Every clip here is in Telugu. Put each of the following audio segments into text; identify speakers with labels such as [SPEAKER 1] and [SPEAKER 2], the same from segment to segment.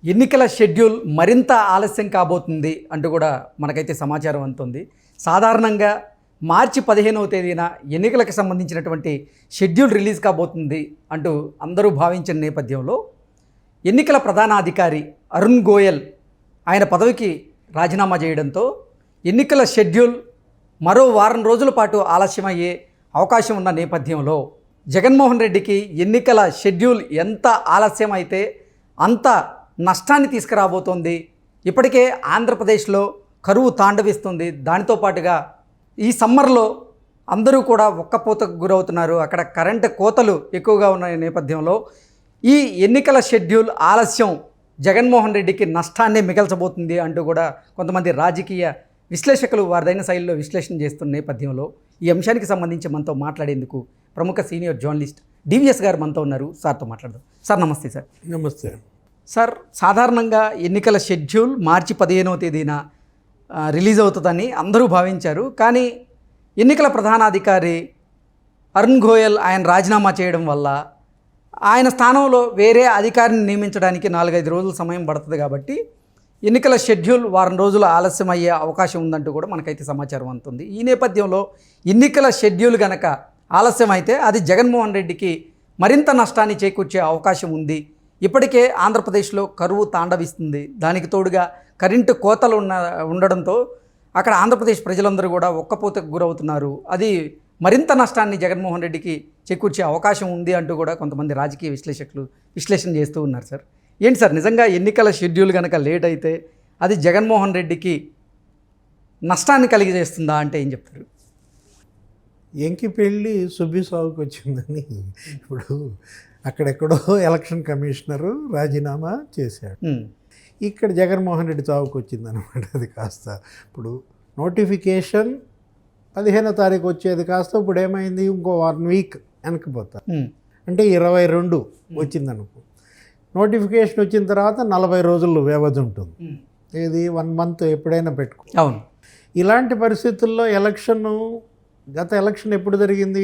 [SPEAKER 1] ఎన్నికల షెడ్యూల్ మరింత ఆలస్యం కాబోతుంది అంటూ కూడా మనకైతే సమాచారం అందుతుంది. సాధారణంగా మార్చి 15వ తేదీన ఎన్నికలకు సంబంధించినటువంటి షెడ్యూల్ రిలీజ్ కాబోతుంది అంటూ అందరూ భావించిన నేపథ్యంలో ఎన్నికల ప్రధానాధికారి అరుణ్ గోయల్ ఆయన పదవికి రాజీనామా చేయడంతో ఎన్నికల షెడ్యూల్ మరో వారం రోజుల పాటు ఆలస్యమయ్యే అవకాశం ఉన్న నేపథ్యంలో జగన్మోహన్ రెడ్డికి ఎన్నికల షెడ్యూల్ ఎంత ఆలస్యం అయితే అంత నష్టాన్ని తీసుకురాబోతోంది. ఇప్పటికే ఆంధ్రప్రదేశ్లో కరువు తాండవిస్తుంది. దానితో పాటుగా ఈ సమ్మర్లో అందరూ కూడా ఒక్కపోతకు గురవుతున్నారు. అక్కడ కరెంటు కోతలు ఎక్కువగా ఉన్న నేపథ్యంలో ఈ ఎన్నికల షెడ్యూల్ ఆలస్యం జగన్మోహన్ రెడ్డికి నష్టాన్ని మిగల్చబోతుంది అంటూ కూడా కొంతమంది రాజకీయ విశ్లేషకులు వారిదైన శైలిలో విశ్లేషణ చేస్తున్న నేపథ్యంలో ఈ అంశానికి సంబంధించి మనతో మాట్లాడేందుకు ప్రముఖ సీనియర్ జర్నలిస్ట్ డివిఎస్ గారు మనతో ఉన్నారు. సార్తో మాట్లాడదాం. సార్ నమస్తే. సార్
[SPEAKER 2] నమస్తే.
[SPEAKER 1] సార్, సాధారణంగా ఎన్నికల షెడ్యూల్ మార్చి 15వ తేదీన రిలీజ్ అవుతుందని అందరూ భావించారు. కానీ ఎన్నికల ప్రధానాధికారి అరుణ్ గోయల్ ఆయన రాజీనామా చేయడం వల్ల ఆయన స్థానంలో వేరే అధికారిని నియమించడానికి 4-5 రోజుల సమయం పడుతుంది. కాబట్టి ఎన్నికల షెడ్యూల్ వారం రోజులు ఆలస్యం అయ్యే అవకాశం ఉందంటూ కూడా మనకైతే సమాచారం అందుతుంది. ఈ నేపథ్యంలో ఎన్నికల షెడ్యూల్ గనక ఆలస్యం అయితే అది జగన్మోహన్ రెడ్డికి మరింత నష్టాన్ని చేకూర్చే అవకాశం ఉంది. ఇప్పటికే ఆంధ్రప్రదేశ్లో కరువు తాండవిస్తుంది. దానికి తోడుగా కరెంటు కోతలు ఉండడంతో అక్కడ ఆంధ్రప్రదేశ్ ప్రజలందరూ కూడా ఒక్కపోతకు గురవుతున్నారు. అది మరింత నష్టాన్ని జగన్మోహన్ రెడ్డికి చేకూర్చే అవకాశం ఉంది అంటూ కూడా కొంతమంది రాజకీయ విశ్లేషకులు విశ్లేషణ చేస్తూ ఉన్నారు. సార్ ఏంటి సార్, నిజంగా ఎన్నికల షెడ్యూల్ కనుక లేట్ అయితే అది జగన్మోహన్ రెడ్డికి నష్టాన్ని కలిగజేస్తుందా అంటే ఏం చెప్తారు?
[SPEAKER 2] ఎంకి పెళ్ళి సుబ్బి సాగుకు వచ్చిందని ఇప్పుడు అక్కడెక్కడో ఎలక్షన్ కమిషనరు రాజీనామా చేశాడు. ఇక్కడ జగన్మోహన్ రెడ్డి చావుకు వచ్చిందనమాట. అది కాస్త ఇప్పుడు నోటిఫికేషన్ 15వ తారీఖు వచ్చేది కాస్త ఇప్పుడు ఏమైంది, ఇంకో 1 వీక్ వెనక్కిపోతా, అంటే 22 వచ్చిందనుకో. నోటిఫికేషన్ వచ్చిన తర్వాత 40 రోజులు వ్యవధి ఉంటుంది. ఇది 1 మంత్ ఎప్పుడైనా పెట్టుకో.
[SPEAKER 1] అవును.
[SPEAKER 2] ఇలాంటి పరిస్థితుల్లో గత ఎలక్షన్ ఎప్పుడు జరిగింది?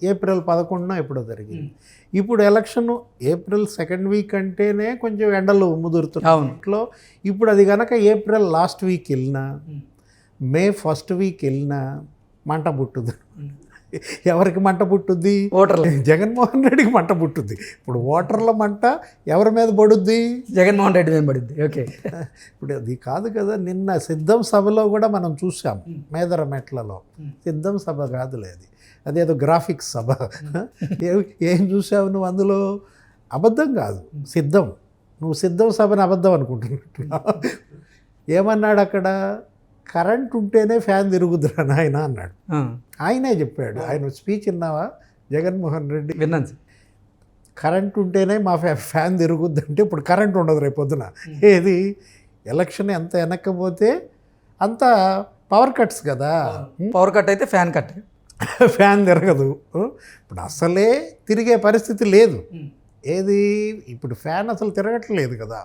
[SPEAKER 2] ఏప్రిల్ 11న ఎప్పుడో జరిగింది. ఇప్పుడు ఎలక్షన్ ఏప్రిల్ 2nd వీక్ అంటేనే కొంచెం ఎండలు ముదురుతున్నట్లో ఇప్పుడు అది కనుక ఏప్రిల్ లాస్ట్ వీక్ వెళ్ళినా, మే 1st వీక్ వెళ్ళినా మంట పుట్టుద్ది. ఎవరికి మంట పుట్టుద్ది?
[SPEAKER 1] ఓటర్లు.
[SPEAKER 2] జగన్మోహన్ రెడ్డికి మంట పుట్టుద్ది. ఇప్పుడు ఓటర్ల మంట ఎవరి మీద పడుద్ది?
[SPEAKER 1] జగన్మోహన్ రెడ్డి మీద పడుద్ది. ఓకే,
[SPEAKER 2] ఇప్పుడు అది కాదు కదా. నిన్న సిద్ధం సభలో కూడా మనం చూసాం, మేదరమెట్లలో. సిద్ధం సభ కాదులే అది, అదేదో గ్రాఫిక్స్ సభ. ఏం చూసావు నువ్వు అందులో? అబద్ధం కాదు, సిద్ధం. నువ్వు సిద్ధం సభని అబద్ధం అనుకుంటున్నట్టు. ఏమన్నాడు అక్కడ? కరెంట్ ఉంటేనే ఫ్యాన్ తిరుగుద్దురా నాయన అన్నాడు. ఆయనే చెప్పాడు. ఆయన స్పీచ్ విన్నావా? జగన్మోహన్ రెడ్డి
[SPEAKER 1] విన్నాను.
[SPEAKER 2] కరెంట్ ఉంటేనే మా ఫ్యాన్ తిరుగుద్ది అంటే ఇప్పుడు కరెంట్ ఉండదు రేపు పొద్దున. ఏది ఎలక్షన్ ఎంత వెనక్కపోతే అంత పవర్ కట్స్ కదా.
[SPEAKER 1] పవర్ కట్ అయితే ఫ్యాన్ కట్,
[SPEAKER 2] ఫ్యాన్ తిరగదు. ఇప్పుడు అసలే తిరిగే పరిస్థితి లేదు. ఏది ఇప్పుడు ఫ్యాన్ అసలు తిరగట్లేదు కదా.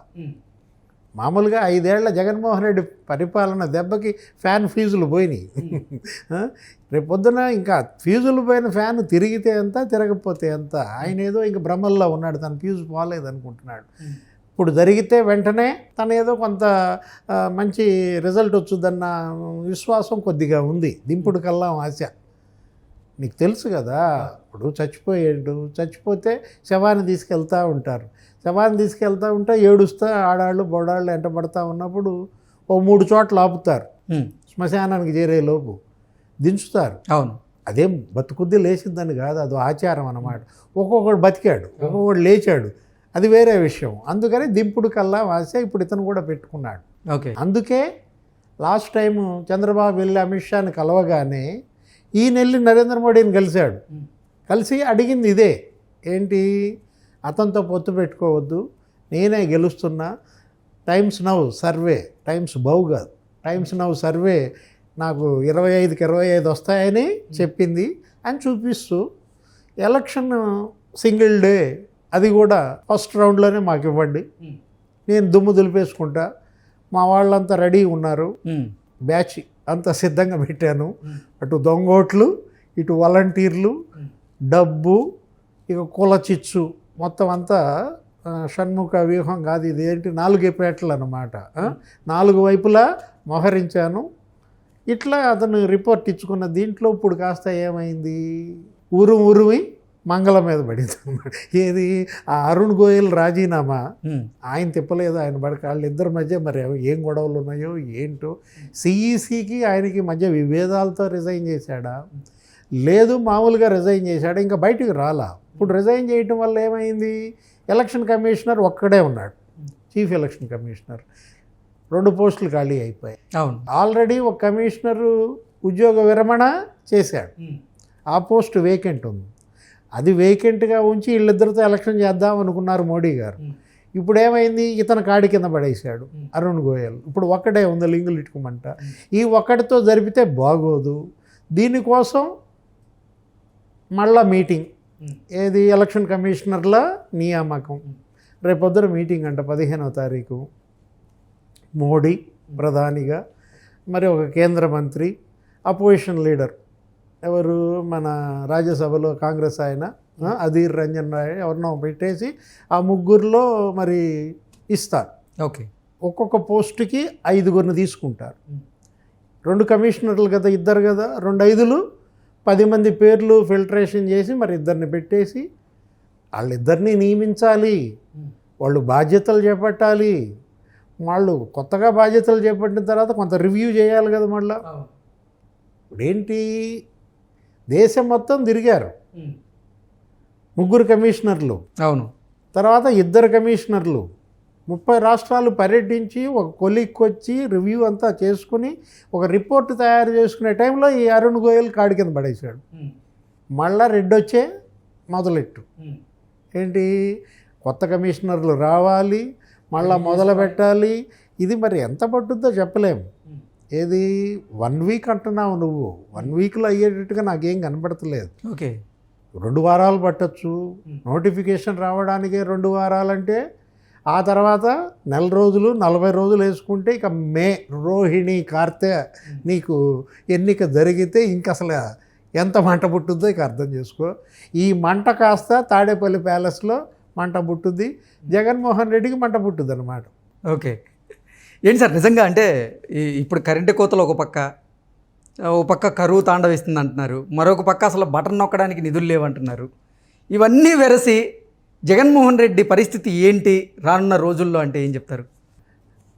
[SPEAKER 2] మామూలుగా 5 ఏళ్ల జగన్మోహన్ రెడ్డి పరిపాలన దెబ్బకి ఫ్యాన్ ఫీజులు పోయినాయి. రేపు పొద్దున ఇంకా ఫీజులు పోయిన ఫ్యాన్ తిరిగితే ఎంత, తిరగకపోతే ఎంత. ఆయన ఏదో ఇంక భ్రమల్లో ఉన్నాడు, తన ఫీజు పోలేదు అనుకుంటున్నాడు. ఇప్పుడు జరిగితే వెంటనే తను ఏదో కొంత మంచి రిజల్ట్ వచ్చుదన్న విశ్వాసం కొద్దిగా ఉంది. దింపుడు కల్లా ఆశ. నీకు తెలుసు కదా, ఇప్పుడు చచ్చిపోతే శవాన్ని తీసుకెళ్తూ ఉంటారు. శవాన్ని తీసుకెళ్తూ ఉంటే ఏడుస్తా ఆడాళ్ళు బొడాళ్ళు ఎంట పడతా ఉన్నప్పుడు 3 చోట్ల ఆపుతారు. శ్మశానానికి చేరే లోపు దించుతారు.
[SPEAKER 1] అవును.
[SPEAKER 2] అదేం బతుకుద్ది లేచిందని కాదు, అది ఆచారం అన్నమాట. ఒక్కొక్కడు బతికాడు, ఒక్కొక్కడు లేచాడు, అది వేరే విషయం. అందుకని దింపుడు కల్లా ఆశ ఇప్పుడు ఇతను కూడా పెట్టుకున్నాడు.
[SPEAKER 1] ఓకే.
[SPEAKER 2] అందుకే లాస్ట్ టైము చంద్రబాబు వెళ్ళి అమిత్ షాని కలవగానే ఈయన వెళ్ళి నరేంద్ర మోడీని కలిసి అడిగింది ఇదే. ఏంటి? అతనితో పొత్తు పెట్టుకోవద్దు, నేనే గెలుస్తున్నా, టైమ్స్ నౌ సర్వే, టైమ్స్ బౌ కాదు, టైమ్స్ నౌ సర్వే నాకు 25కి 25 వస్తాయని చెప్పింది అని చూపిస్తూ ఎలక్షన్ సింగిల్ డే, అది కూడా ఫస్ట్ రౌండ్లోనే మాకు ఇవ్వండి, నేను దుమ్ము దులిపేసుకుంటా, మా వాళ్ళంతా రెడీ ఉన్నారు, బ్యాచ్ అంతా సిద్ధంగా పెట్టాను, అటు దొంగోట్లు, ఇటు వాలంటీర్లు, డబ్బు, ఇక కుల చిచ్చు మొత్తం అంతా షణ్ముఖ వ్యూహం కాదు, ఇది ఏంటి 4 పేటలు అన్నమాట. 4 వైపులా మోహరించాను. ఇట్లా అతను రిపోర్ట్ ఇచ్చుకున్న దీంట్లో ఇప్పుడు కాస్త ఏమైంది, ఉరుమి మంగళం మీద పడింది అన్నమాట. ఏది ఆ అరుణ్ గోయల్ రాజీనామా ఆయన తిప్పలేదు, ఆయన పడక వాళ్ళిద్దరి మధ్య మరి ఏం గొడవలు ఉన్నాయో ఏంటో. సిఈసికి ఆయనకి మధ్య విభేదాలతో రిజైన్ చేశాడా, లేదు మామూలుగా రిజైన్ చేశాడా, ఇంకా బయటికి రాలా. ఇప్పుడు రిజైన్ చేయటం వల్ల ఏమైంది, ఎలక్షన్ కమిషనర్ ఒక్కడే ఉన్నాడు, చీఫ్ ఎలక్షన్ కమిషనర్. 2 పోస్టులు ఖాళీ అయిపోయాయి.
[SPEAKER 1] అవును,
[SPEAKER 2] ఆల్రెడీ ఒక కమిషనరు ఉద్యోగ విరమణ చేశాడు, ఆ పోస్ట్ వేకెంట్ ఉంది. అది వేకెంట్గా ఉంచి వీళ్ళిద్దరితో ఎలక్షన్ చేద్దాం అనుకున్నారు మోడీ గారు. ఇప్పుడు ఏమైంది, ఇతను కాడి కింద పడేశాడు అరుణ్ గోయల్. ఇప్పుడు ఒక్కడే ఉంది లింగులు ఇట్టుకోమంట. ఈ ఒక్కడితో జరిపితే బాగోదు. దీనికోసం మళ్ళా మీటింగ్, ఏది ఎలక్షన్ కమిషనర్ల నియామకం. రేపొద్దున మీటింగ్ అంట 15వ తారీఖు. మోడీ ప్రధానిగా, మరి ఒక కేంద్ర మంత్రి, అపోజిషన్ లీడర్ ఎవరు మన రాజ్యసభలో కాంగ్రెస్ ఆయన అధీర్ రంజన్ రాయ్ ఎవరినో పెట్టేసి ఆ ముగ్గురులో మరి ఇస్తారు.
[SPEAKER 1] ఓకే,
[SPEAKER 2] ఒక్కొక్క పోస్టుకి 5గురిని తీసుకుంటారు. 2 కమిషనర్లు కదా, ఇద్దరు కదా, 2 5లు 10 మంది పేర్లు ఫిల్టరేషన్ చేసి మరి ఇద్దరిని పెట్టేసి వాళ్ళిద్దరిని నియమించాలి. వాళ్ళు బాధ్యతలు చేపట్టాలి. వాళ్ళు కొత్తగా బాధ్యతలు చేపట్టిన తర్వాత కొంత రివ్యూ చేయాలి కదా మళ్ళా. ఇప్పుడేంటి, దేశం మొత్తం తిరిగారు 3 కమిషనర్లు,
[SPEAKER 1] అవును,
[SPEAKER 2] తర్వాత 2 కమిషనర్లు, 30 రాష్ట్రాలు పర్యటించి ఒక కొలిక్కి వచ్చి రివ్యూ అంతా చేసుకుని ఒక రిపోర్ట్ తయారు చేసుకునే టైంలో ఈ అరుణ్ గోయల్ కాడి కింద పడేశాడు. మళ్ళా రెడ్డొచ్చే మొదలెట్టు. ఏంటి, కొత్త కమిషనర్లు రావాలి, మళ్ళా మొదలు పెట్టాలి. ఇది మరి ఎంత పట్టుద్దో చెప్పలేము. ఏది 1 వీక్ అంటున్నావు నువ్వు, 1 వీక్లో అయ్యేటట్టుగా నాకేం కనపడతలేదు.
[SPEAKER 1] ఓకే,
[SPEAKER 2] 2 వారాలు పట్టచ్చు నోటిఫికేషన్ రావడానికి. 2 వారాలంటే ఆ తర్వాత 4 రోజులు 40 రోజులు వేసుకుంటే ఇక మే రోహిణి కార్తె నీకు ఎన్నిక జరిగితే ఇంక అసలు ఎంత మంట పుట్టుద్దో ఇక అర్థం చేసుకో. ఈ మంట కాస్త తాడేపల్లి ప్యాలెస్లో మంట పుట్టుద్ది, జగన్మోహన్ రెడ్డికి మంట పుట్టుద్ది అన్నమాట.
[SPEAKER 1] ఓకే, ఏంటి సార్ నిజంగా అంటే ఇప్పుడు కరెంటు కోతలు ఒక పక్క కరువు తాండవిస్తుంది అంటున్నారు, మరొక పక్క అసలు బటన్ నొక్కడానికి నిధులు లేవంటున్నారు. ఇవన్నీ వెరసి జగన్మోహన్ రెడ్డి పరిస్థితి ఏంటి రానున్న రోజుల్లో అంటే ఏం చెప్తారు?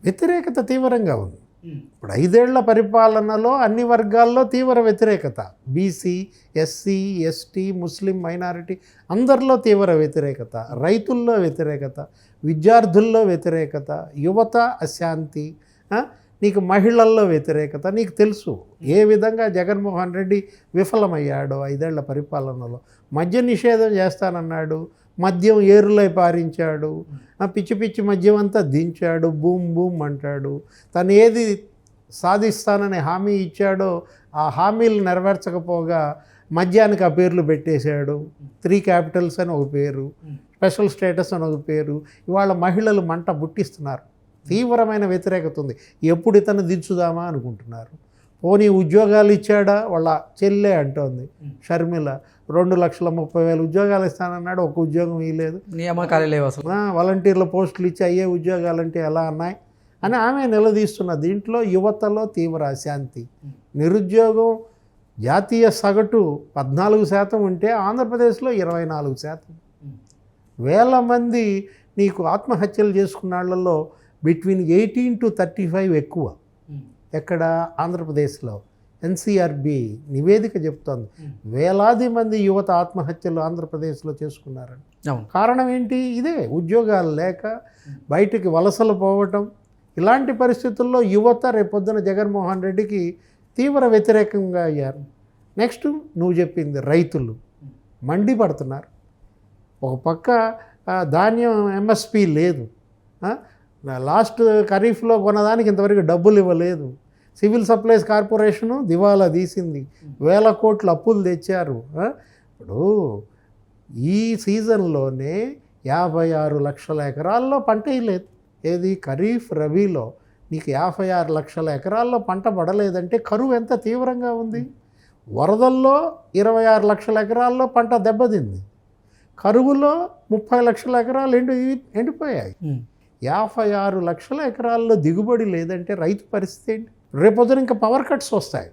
[SPEAKER 2] వ్యతిరేకత తీవ్రంగా ఉంది. ఇప్పుడు 5 ఏళ్ల పరిపాలనలో అన్ని వర్గాల్లో తీవ్ర వ్యతిరేకత. బీసీ, ఎస్సీ, ఎస్టీ, ముస్లిం, మైనారిటీ అందరిలో తీవ్ర వ్యతిరేకత. రైతుల్లో వ్యతిరేకత, విద్యార్థుల్లో వ్యతిరేకత, యువత అశాంతి, నీకు మహిళల్లో వ్యతిరేకత. నీకు తెలుసు ఏ విధంగా జగన్మోహన్ రెడ్డి విఫలమయ్యాడో 5 ఏళ్ల పరిపాలనలో. మద్య నిషేధం చేస్తానన్నాడు, మద్యం ఏరులై పారించాడు, పిచ్చి పిచ్చి మద్యం అంతా దించాడు, బూమ్ బూమ్ అంటాడు. తను ఏది సాధిస్తానని హామీ ఇచ్చాడో ఆ హామీలు నెరవేర్చకపోగా మద్యానికి ఆ పేర్లు పెట్టేశాడు. 3 క్యాపిటల్స్ అని ఒక పేరు, స్పెషల్ స్టేటస్ అని ఒక పేరు. ఇవాళ మహిళలు మంట బుట్టిస్తున్నారు. తీవ్రమైన వ్యతిరేకత ఉంది. ఎప్పుడు ఇతను దించుదామా అనుకుంటున్నారు. పోనీ ఉద్యోగాలు ఇచ్చాడా, వాళ్ళ చెల్లె అంటోంది షర్మిల 2,30,000 ఉద్యోగాలు ఇస్తానన్నాడు, ఒక ఉద్యోగం ఇవ్వలేదు.
[SPEAKER 1] నియామకాలు లేవు అసలు.
[SPEAKER 2] వాలంటీర్ల పోస్టులు ఇచ్చి అయ్యే ఉద్యోగాలంటే ఎలా అన్నాయి అని ఆమె నిలదీస్తున్న. దీంట్లో యువతలో తీవ్ర అశాంతి, నిరుద్యోగం జాతీయ సగటు 14% ఉంటే ఆంధ్రప్రదేశ్లో 24%. వేల మంది నీకు ఆత్మహత్యలు చేసుకున్న వాళ్ళలో బిట్వీన్ 18 to 35 ఎక్కువ. ఎక్కడ, ఆంధ్రప్రదేశ్లో. ఎన్సీఆర్బి నివేదిక చెప్తోంది వేలాది మంది యువత ఆత్మహత్యలు ఆంధ్రప్రదేశ్లో చేసుకున్నారని. కారణం ఏంటి? ఇదే, ఉద్యోగాలు లేక బయటికి వలసలు పోవటం. ఇలాంటి పరిస్థితుల్లో యువత రేపొద్దున జగన్మోహన్ రెడ్డికి తీవ్ర వ్యతిరేకంగా అయ్యారు. నెక్స్ట్ నువ్వు చెప్పింది, రైతులు మండిపడుతున్నారు. ఒక పక్క ధాన్యం ఎంఎస్పి లేదు, లాస్ట్ ఖరీఫ్లో కొన్నదానికి ఇంతవరకు డబ్బులు ఇవ్వలేదు. సివిల్ సప్లైస్ కార్పొరేషను దివాలా తీసింది, 1000 కోట్ల అప్పులు తెచ్చారు. ఇప్పుడు ఈ సీజన్లోనే 56 లక్షల ఎకరాల్లో పంట వేయలేదు. ఏది, ఖరీఫ్ రబీలో నీకు 56 లక్షల ఎకరాల్లో పంట పడలేదంటే కరువు ఎంత తీవ్రంగా ఉంది. వరదల్లో 26 లక్షల ఎకరాల్లో పంట దెబ్బతింది. కరువులో 30 లక్షల ఎకరాలు ఎండిపోయాయి. 56 లక్షల ఎకరాల్లో దిగుబడి లేదంటే రైతు పరిస్థితి ఏంటి? రేపొద్దున ఇంకా పవర్ కట్స్ వస్తాయి.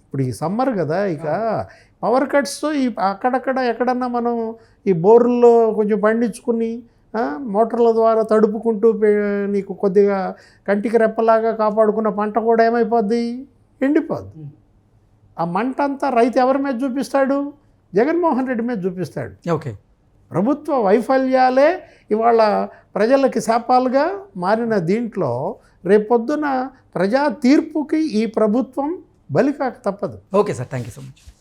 [SPEAKER 2] ఇప్పుడు ఈ సమ్మర్ కదా, ఇక పవర్ కట్స్ ఈ అక్కడక్కడ ఎక్కడన్నా మనం ఈ బోర్ల్లో కొంచెం పండించుకుని మోటార్ల ద్వారా తడుపుకుంటూ నీకు కొద్దిగా కంటికి రెప్పలాగా కాపాడుకున్న పంట కూడా ఏమైపోద్ది? ఎండిపోద్ది. ఆ మంట అంతా రైతు ఎవరి మీద చూపిస్తాడు? జగన్మోహన్ రెడ్డి మీద చూపిస్తాడు.
[SPEAKER 1] ఓకే.
[SPEAKER 2] ప్రభుత్వ వైఫల్యాలే ఇవాళ ప్రజలకి శాపాలుగా మారిన దీంట్లో రేపొద్దున ప్రజా తీర్పుకి ఈ ప్రభుత్వం బలి కాక తప్పదు.
[SPEAKER 1] Okay sir, thank you so much.